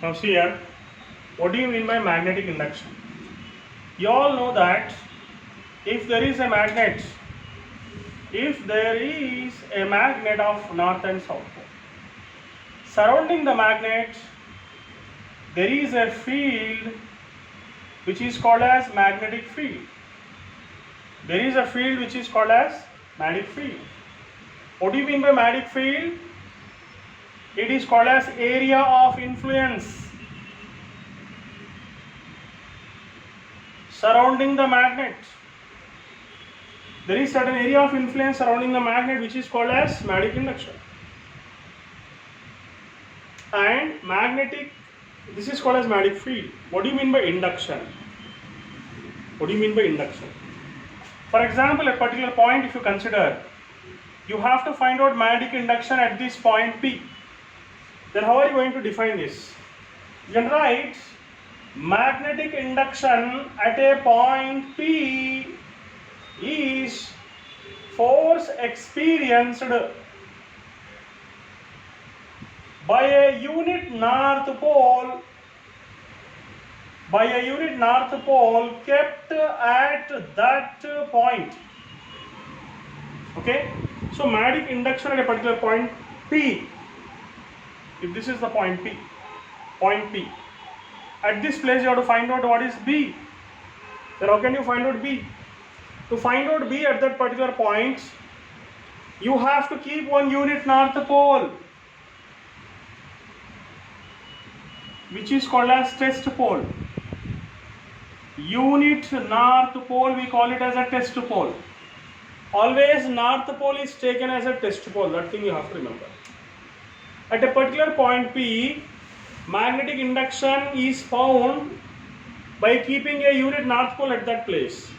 Now see here, what do you mean by magnetic induction? You all know that if there is a magnet, of north and south pole, surrounding the magnet there is a field which is called as magnetic field. There is a field which is called as magnetic field. What do you mean by magnetic field? It is called as area of influence surrounding the magnet. There is certain area of influence surrounding the magnet which is called as magnetic induction. And this is called as magnetic field. What do you mean by induction? What do you mean by induction? For example, a particular point, if you consider, you have to find out magnetic induction at this point P. Then how are you going to define this? You can write magnetic induction at a point P is force experienced by a unit north pole kept at that point. Okay, so magnetic induction at a particular point P, if this is the point P, at this place you have to find out what is B. Then how can you find out B? To find out B at that particular point, you have to keep one unit north pole, which is called as test pole. Unit north pole, we call it as a test pole. Always north pole is taken as a test pole, that thing you have to remember. At a particular point P, magnetic induction is found by keeping a unit north pole at that place.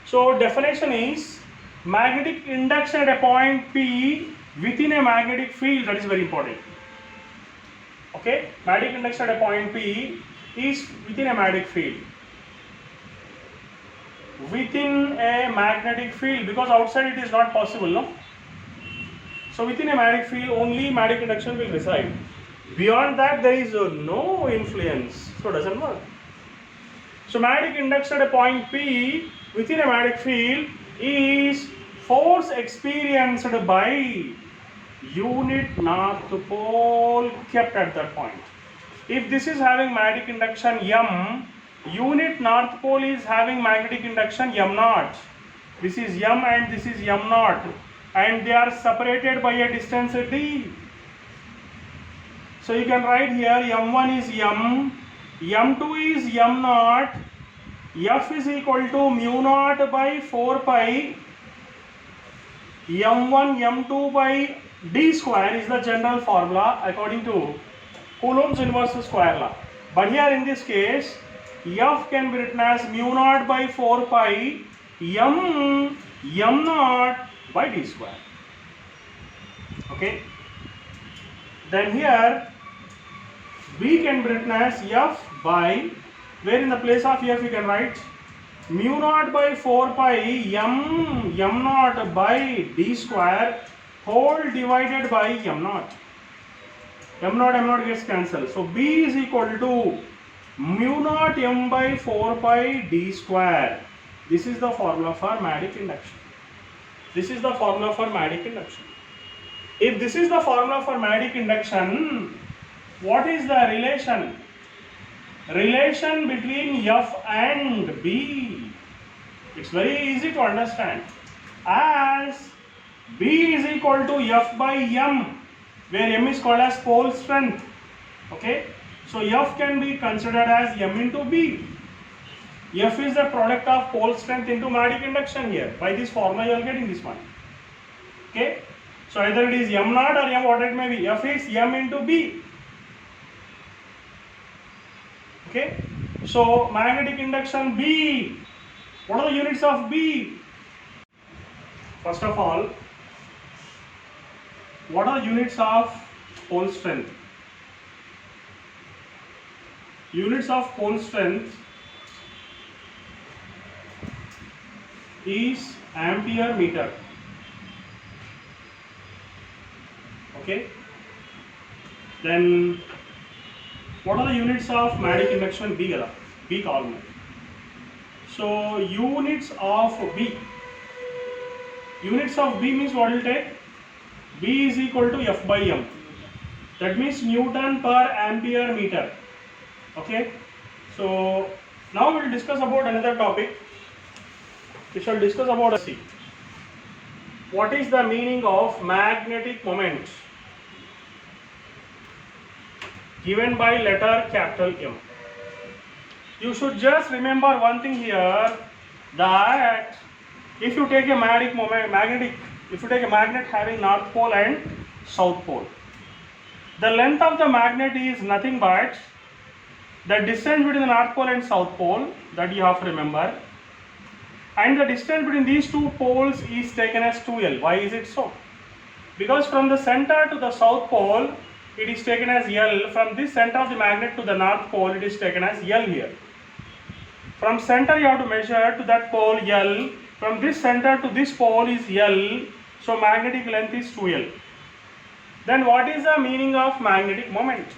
So definition is magnetic induction at a point P within a magnetic field. That is very important. Okay, magnetic induction at a point P is within a magnetic field. Within a magnetic field, because outside it is not possible, no? So within a magnetic field only magnetic induction will reside. Beyond that there is no influence, so it doesn't work. So magnetic induction at a point P within a magnetic field is force experienced by unit north pole kept at that point. If this is having magnetic induction M, unit north pole is having magnetic induction M0. This is M and this is M0, and they are separated by a distance D. So you can write here M1 is M, M2 is M0, F is equal to mu naught by 4 pi M1 M2 by D square is the general formula according to Coulomb's inverse square law. But here in this case, F can be written as mu naught by 4 pi M naught by D square. Okay. Then here B can be written as F by, where in the place of F you can write mu naught by 4 pi M naught by D square whole divided by M naught. M naught gets cancelled. So B is equal to mu naught M by 4 pi D square. This is the formula for magnetic induction. This is the formula for magnetic induction. If this is the formula for magnetic induction, what is the relation? Relation between F and B. It's very easy to understand. As B is equal to F by M, where M is called as pole strength. Okay, so F can be considered as M into B. F is the product of pole strength into magnetic induction here. By this formula you are getting this one. Okay, so either it is M naught or M, what it may be. F is M into B. Okay, so magnetic induction B. What are the units of B? First of all, what are units of pole strength? Units of pole strength is ampere meter. Okay, then What are the units of magnetic induction? B kada. B column. So units of B. Units of B means what will take? B is equal to F by M. That means Newton per ampere meter. Okay. So now we will discuss about another topic. We shall discuss about C. What is the meaning of magnetic moment? Given by letter capital M. You should just remember one thing here, that if you take a magnet having north pole and south pole, the length of the magnet is nothing but the distance between the north pole and south pole, that you have to remember, and the distance between these two poles is taken as 2L. Why is it so? Because from the center to the south pole it is taken as L. From this center of the magnet to the north pole it is taken as L here. From center you have to measure to that pole L. From this center to this pole is L. So magnetic length is 2L. Then what is the meaning of magnetic moment?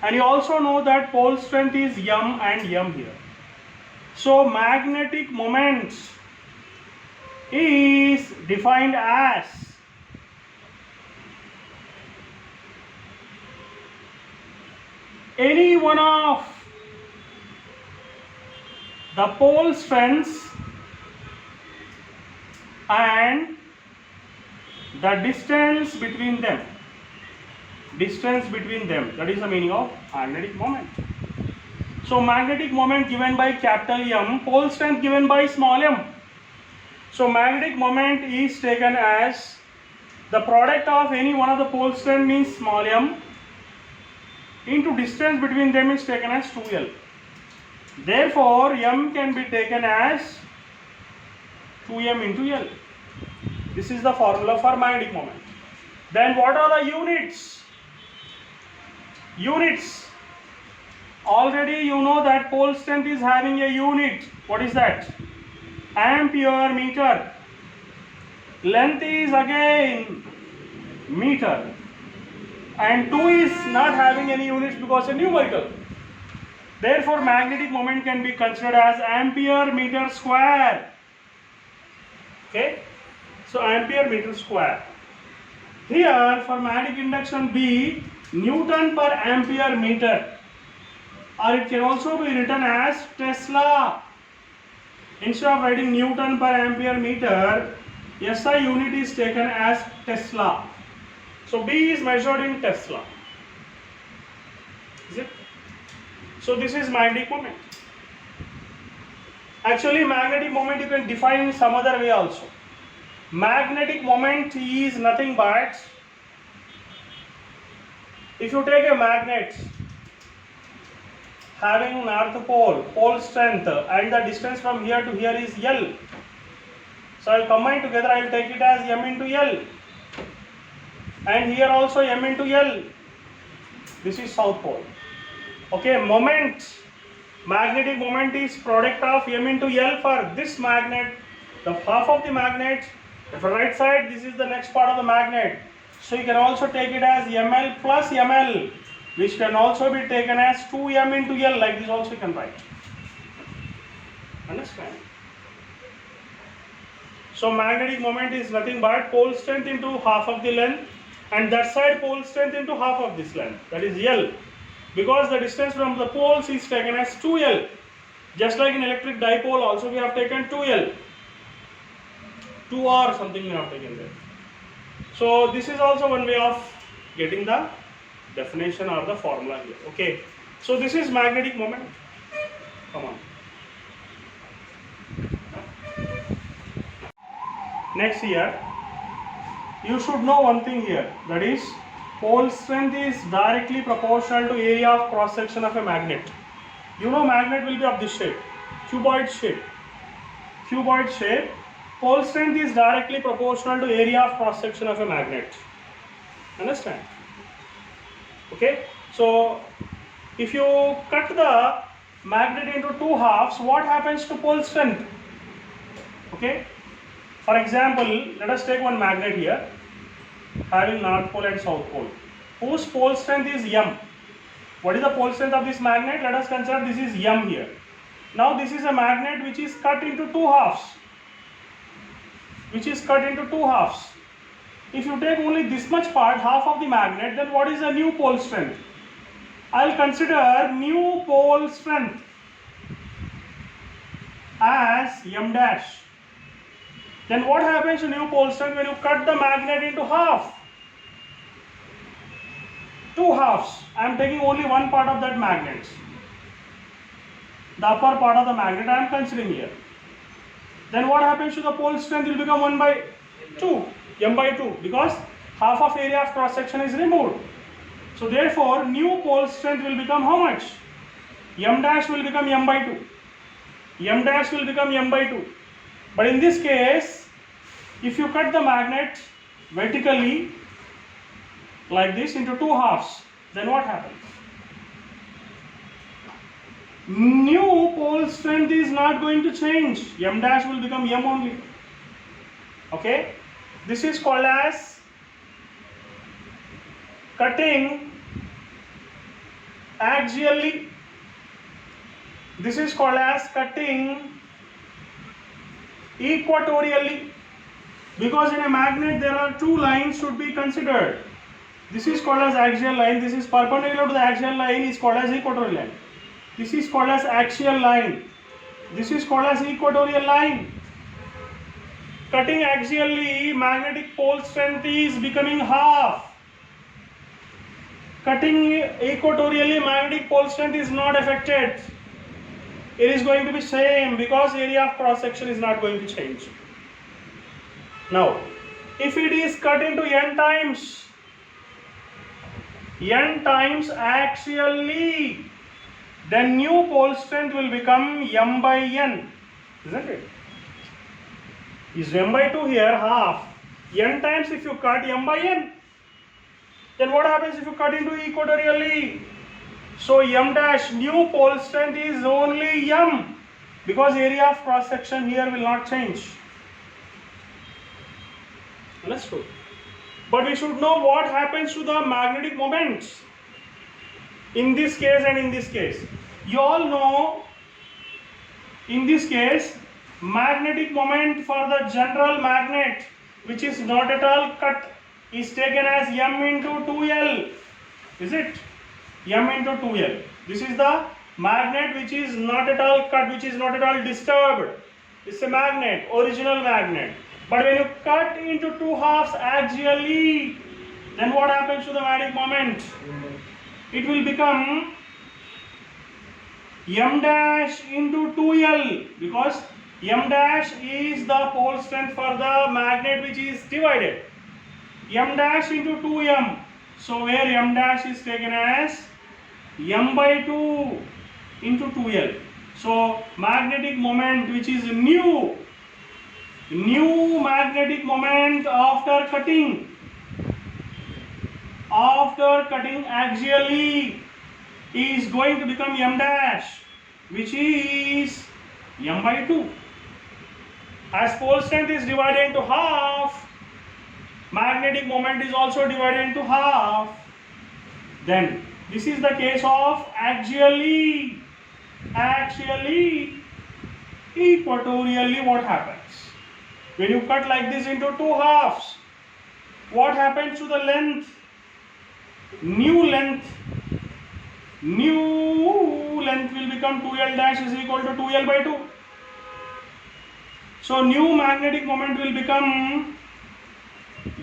And you also know that pole strength is M and M here. So magnetic moment is defined as any one of the pole strengths and the distance between them. That is the meaning of magnetic moment. So magnetic moment given by capital M, pole strength given by small m. So magnetic moment is taken as the product of any one of the pole strength means small m into distance between them is taken as 2L. Therefore m can be taken as 2m into L. This is the formula for magnetic moment. Then what are the units? Units. Already you know that pole strength is having a unit. What is that? Ampere meter. Length is again meter. And 2 is not having any units because it's numerical. Therefore magnetic moment can be considered as ampere meter square. Okay. So ampere meter square. Here for magnetic induction B, Newton per ampere meter, or it can also be written as Tesla. Instead of writing Newton per ampere meter, SI unit is taken as Tesla. So B is measured in Tesla. Is it? So this is magnetic moment. Actually magnetic moment you can define in some other way also. Magnetic moment is nothing but, if you take a magnet having north pole strength, and the distance from here to here is L. So I will combine together, I will take it as M into L. And here also M into L. This is south pole. Okay, moment, magnetic moment is product of M into L for this magnet, the half of the magnet. For right side, this is the next part of the magnet. So you can also take it as ML plus ML, which can also be taken as 2M into L, like this also you can write. Understand? So magnetic moment is nothing but pole strength into half of the length, and that side pole strength into half of this length, that is L. Because the distance from the poles is taken as 2L. Just like in electric dipole also we have taken 2L. 2R something we have taken there. So this is also one way of getting the definition or the formula here. Okay. So this is magnetic moment. Come on. Next here, you should know one thing here, that is pole strength is directly proportional to area of cross section of a magnet. You know magnet will be of this shape, cuboid shape. Pole strength is directly proportional to area of cross section of a magnet. Understand? Okay. So if you cut the magnet into two halves, what happens to pole strength? Okay. For example, let us take one magnet here having north pole and south pole, whose pole strength is M. What is the pole strength of this magnet? Let us consider this is M here. Now this is a magnet which is cut into two halves. If you take only this much part, half of the magnet, then what is the new pole strength? I will consider new pole strength as M dash. Then what happens to new pole strength when you cut the magnet into half? Two halves. I am taking only one part of that magnet. The upper part of the magnet I am considering here. Then what happens to the pole strength? Will become 1 by 2, M by 2, because half of area of cross section is removed. So therefore new pole strength will become how much? M dash will become M by 2. M dash will become M by 2. But in this case, if you cut the magnet vertically like this into two halves, then what happens? New pole strength is not going to change. M dash will become M only. Okay? This is called as cutting axially. This is called as cutting equatorially. Because in a magnet there are two lines should be considered. This is called as axial line. This is perpendicular to the axial line is called as equatorial line. This is called as axial line. This is called as equatorial line. Cutting axially, magnetic pole strength is becoming half. Cutting equatorially, magnetic pole strength is not affected. It is going to be same because area of cross section is not going to change. Now, if it is cut into n times axially, then new pole strength will become M by N, isn't it? Is M by 2 here half. N times if you cut M by N. Then what happens if you cut into equatorially? So M dash new pole strength is only M, because area of cross section here will not change. Understood? But we should know what happens to the magnetic moments in this case and in this case. You all know in this case magnetic moment for the general magnet which is not at all cut is taken as M into 2L. Is it? M into 2L. This is the magnet which is not at all cut, which is not at all disturbed. It's a magnet, original magnet. But when you cut into two halves axially, then what happens to the magnetic moment? It will become M dash into 2L, because M dash is the pole strength for the magnet which is divided. M dash into 2M. So where M dash is taken as M by 2 into 2L. So magnetic moment which is new magnetic moment after cutting axially is going to become M dash, which is M by 2. As pole strength is divided into half, magnetic moment is also divided into half. Then this is the case of axially, equatorially. What happens? When you cut like this into two halves, what happens to the length? New length will become 2L dash is equal to 2L by 2. So new magnetic moment will become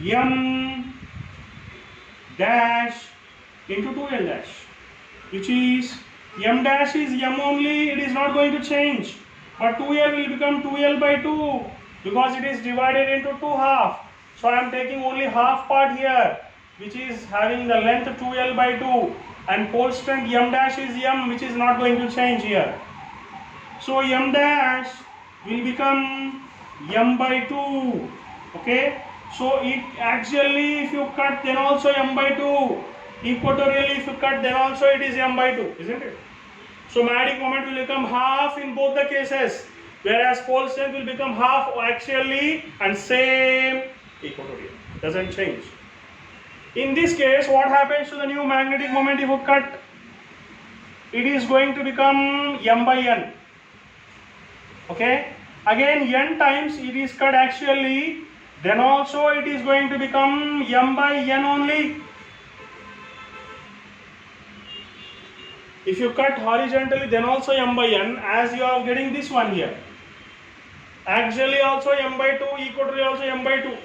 M dash into 2L dash, which is M dash is M only, it is not going to change, but 2L will become 2L by 2 because it is divided into two halves. So I am taking only half part here, which is having the length 2L by 2, and pole strength M dash is M, which is not going to change here. So M dash will become M by 2. Okay, so it axially if you cut, then also M by 2. Equatorially if you cut, then also it is M by 2, isn't it? So magnetic moment will become half in both the cases, whereas pole strength will become half axially and same equatorial. Doesn't change. In this case, what happens to the new magnetic moment if you cut it is going to become m by n. Okay, again n times it is cut axially, then also it is going to become m by n only. If you cut horizontally, then also m by n, as you are getting this one here. Axially also m by 2, equatorially also m by 2.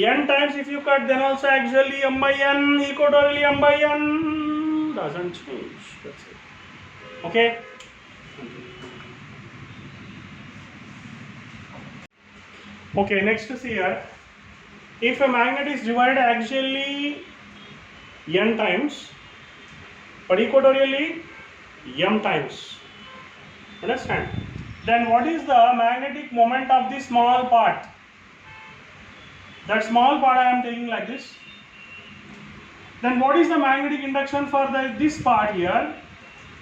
N times if you cut, then also axially m by n, equatorially m by n, doesn't change. That's it. Okay. Okay, next is here. If a magnet is divided axially n times, but equatorially m times, understand? Then what is the magnetic moment of the small part? That small part I am taking like this. Then what is the magnetic induction for this part here?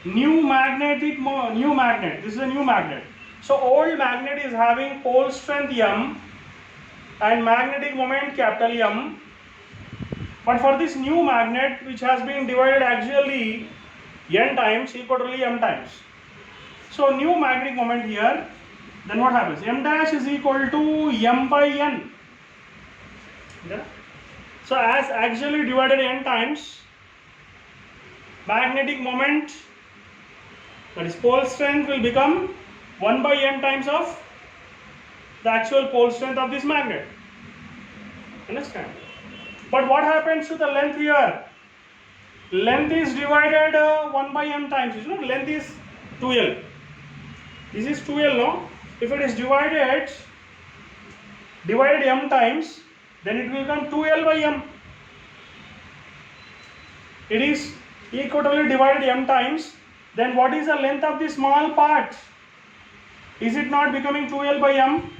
New magnet. This is a new magnet. So old magnet is having pole strength m and magnetic moment capital M. But for this new magnet, which has been divided axially n times, equatorially m times. So new magnetic moment here, then what happens? M dash is equal to m by n. Yeah. So as axially divided n times, magnetic moment, that is pole strength, will become 1 by n times of the actual pole strength of this magnet. Understand? But what happens to the length here? Length is divided 1 by m times. You know, length is 2l. This is 2l, no? If it is divided m times, then it will become 2l by m. It is equatorially divided m times. Then what is the length of the small part? Is it not becoming 2l by m?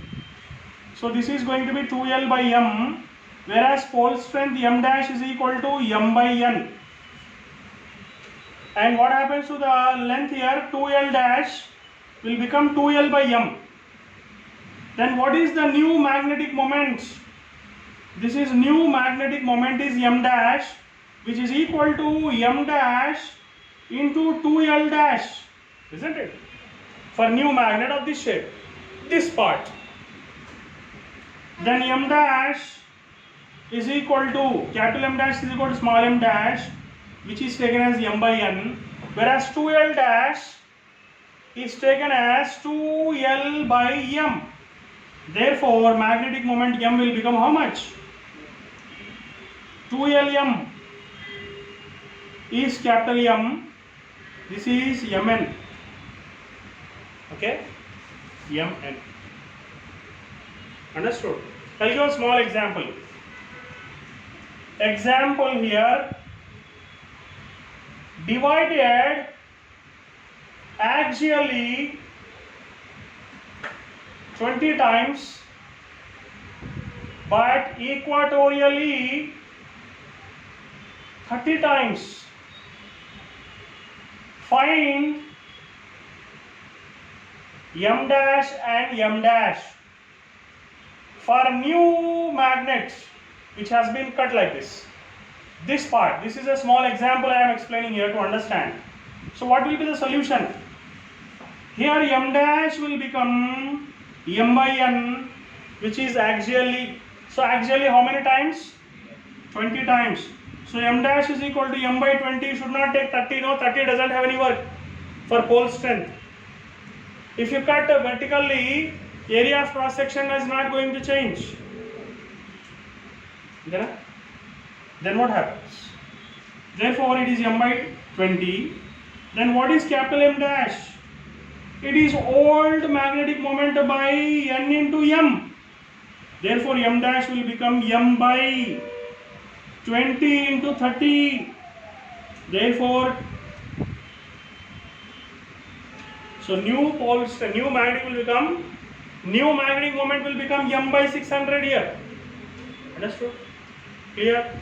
So this is going to be 2l by m, whereas pole strength m dash is equal to m by n. And what happens to the length here? 2l dash will become 2l by m. Then what is the new magnetic moment? This is new magnetic moment is m dash, which is equal to m dash into 2l dash, isn't it? For new magnet of this shape, this part. Then m dash is equal to, capital M dash is equal to small m dash, which is taken as m by n, whereas 2l dash is taken as 2l by m. Therefore, magnetic moment m will become how much? 2l m is capital M, this is mn. Okay, mn. Understood? I'll give a small example. Example here, divided axially 20 times, but equatorially 30 times. Find m dash and m dash for new magnet which has been cut like this. This part, this is a small example I am explaining here to understand. So what will be the solution? Here m dash will become m by n, which is axially. So axially how many times? 20 times. So m dash is equal to m by 20. You should not take 30. No, 30 doesn't have any work for pole strength. If you cut vertically, area of cross section is not going to change. Then what happens? Therefore it is m by 20. Then what is capital M dash? It is old magnetic moment by n into m. Therefore m dash will become m by 20 into 30. Therefore, so new magnetic moment will become m by 600 here. Understood? Clear?